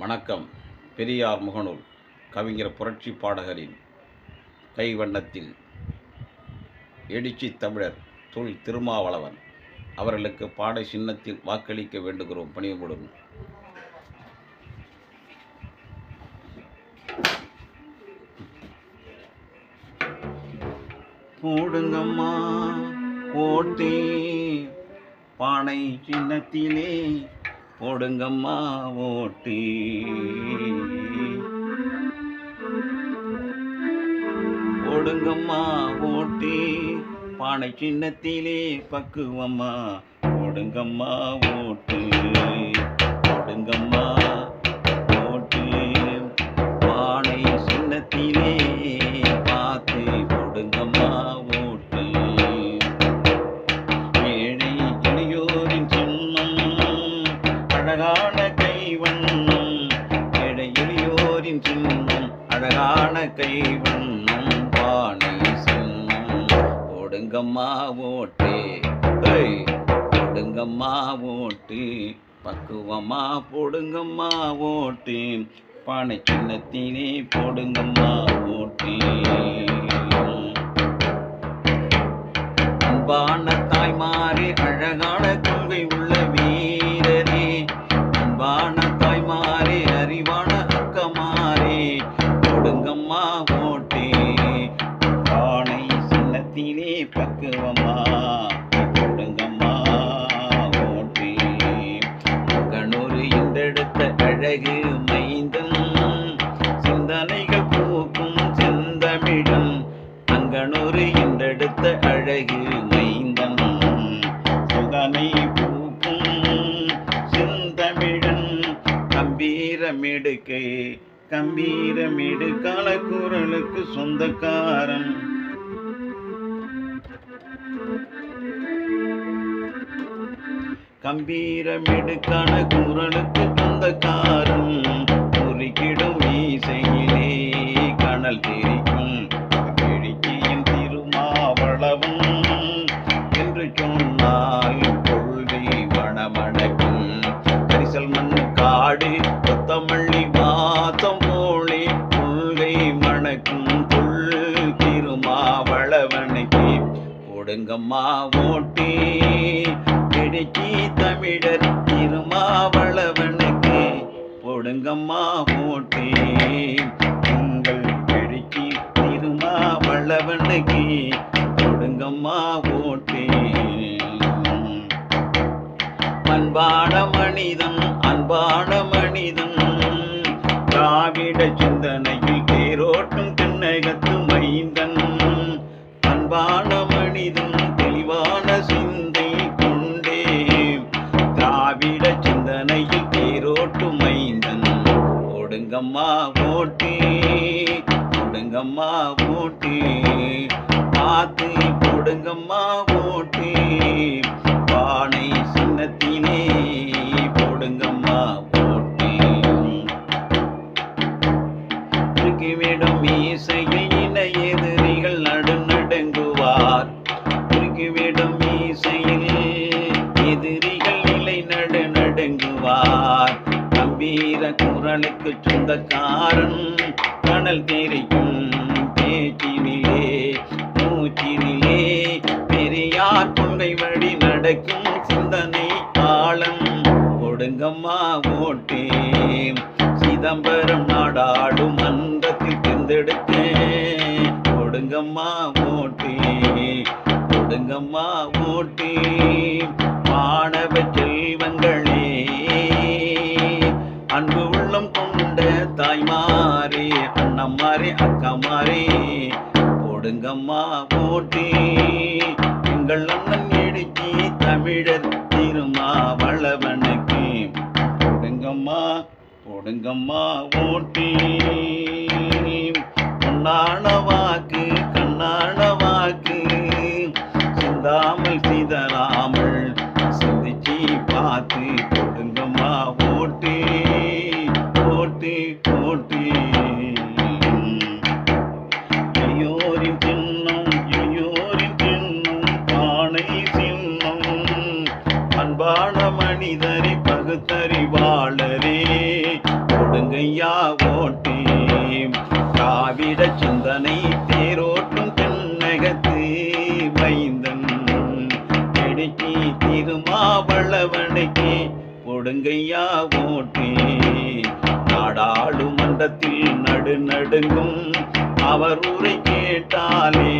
வணக்கம். பெரியார் முகநூல் கவிஞர் புரட்சி பாடகரின் கைவண்ணத்தில் எழுச்சி தமிழர் தொல் திருமாவளவன் அவர்களுக்கு பாடை சின்னத்தில் வாக்களிக்க வேண்டுகிறோம் பணிவுடன். போடுங்கம்மா ஓட்டி பானை சின்னத்திலே போடுங்கம்மா ஓட்டி, போடுங்கம்மா ஓட்டி பானை சின்னத்திலே பக்குவம்மா போடுங்கம்மா ஓட்டு, போடுங்கம்மா ஓட்டு பானை சின்னத்திலே பார்த்து போடுங்கம்மா ஓட்டு. ஏழை எளியோரின் சின்னம் அழகான கைவண்ணம், ஏழை எளியோரின் சின்னம் அழகான கைவண்ணம் பானை சின்னம் போடுங்கம்மா ஓட்டு, போடுங்கம்மா ஓட்டு பக்குவம்மா போடுங்கம்மா ஓட்டு பானை சின்னத்திலே போடுங்கம்மா ஓட்டு. அன்பான தாய்மாரே அழகான கொள்கை உள்ள வீரரே, அன்பான தாய்மாரே அறிவான அக்கமாரே போடுங்கம்மா ஓட்டு பானை சின்னத்திலே பக்குவம்மா போடுங்கம்மா ஓட்டு. கணூர் இன்றெடுத்த அழகு மைந்தன் சிந்தனைகள் பூக்கும் செந்தமிழன், அங்கனூர் இன்றெடுத்த அழகு மைந்தன் சிந்தனை பூக்கும் செந்தமிழன். கம்பீரமிடுக்கை கம்பீரமிடுக்கால குரலுக்கு சொந்தக்காரன், கம்பீரமிடுக்கான குரலுக்கு சொந்தக்காரன். குறுக்கிடும் இசையிலே கனல் தெரிக்கும் எழுச்சியின் திருமாவளவன் என்று சொன்னால் கொள்கை வனமடக்கும். கரிசல் மண்ணு காடு கொத்தமல்லி வாசம் போலே கொள்கை மணக்கும் கொள் திருமாவளவனுக்கு போடுங்கம்மா ஓட்டி எழுச்சி தமிழர் திருமாவளவனுக்கு போடுங்கம்மா ஓட்டு உங்கள் எழுச்சி திருமாவளவனுக்கு போடுங்கம்மா ஓட்டு. அன்பான மனிதன் அன்பான மனிதன் திராவிட சிந்தனையில் தேரோட்டும் தென்னகத்து மைந்தன், அன்பான மனிதன் தெளிவான சிந்தை கொண்டே திராவிட சிந்தனையில் தேரோட்டும் மைந்தன் போடுங்கம்மா ஓட்டு, போடுங்கம்மா ஓட்டு பார்த்து போடுங்கம்மா ஓட்டு பானை சின்னத்திலே போடுங்கம்மா ஓட்டு. திருக்கிவிடும் மீசையில் இன எதிரிகள் நடுநடுங்குவார், திருக்கிவிடும் மீசையில் எதிரிகள் நிலை நடுநடுங்குவார். கம்பீர குரலுக்கு சொந்தக்காரன் கனல் தெரிக்கும் பேச்சினிலே மூச்சினிலே பெரியார் கொள்கை வழி நடக்கும் சிந்தனை ஆழம் போடுங்கம்மா ஓட்டு. சிதம்பரம் நாடாடும் மன்றத்தில் தேர்ந்தெடுத்த போடுங்கம்மா ஓட்டு, போடுங்கம்மா ஓட்டு. மாணவ செல்வங்களே அன்பு உள்ளம் கொண்ட தாய்மாரே அண்ணம்மாரே அக்கமாரே போடுங்கம்மா ஓட்டு எங்கள் அண்ணன் எழுச்சி தமிழர் திருமாவளவனுக்கு போடுங்கம்மா போடுங்கம்மா ஓட்டு. பொன்னான வாக்கு கண்ணான வாக்கு சிந்தாமல் சிதறாமல் சிந்திச்சு பார்த்து போடுங்கம்மா ஓட்டு, ஓட்டு ஓட்டு. இளையோரின் சின்னம் இளையோரின் சின்னம் பானை சின்னம், அன்பான மனிதரை பகுத்தறிவாளரே கொடுங்கையா ஓட்டு. திராவிட சிந்தனை தேரோட்டும் தென்னகத்து மைந்தன் இடுக்கி திருமாவளவனுக்கு கொடுங்கையா ஓட்டு. நாடாளுமன்றத்தில் நடுநடுங்கும் அவர் உரை கேட்டாலே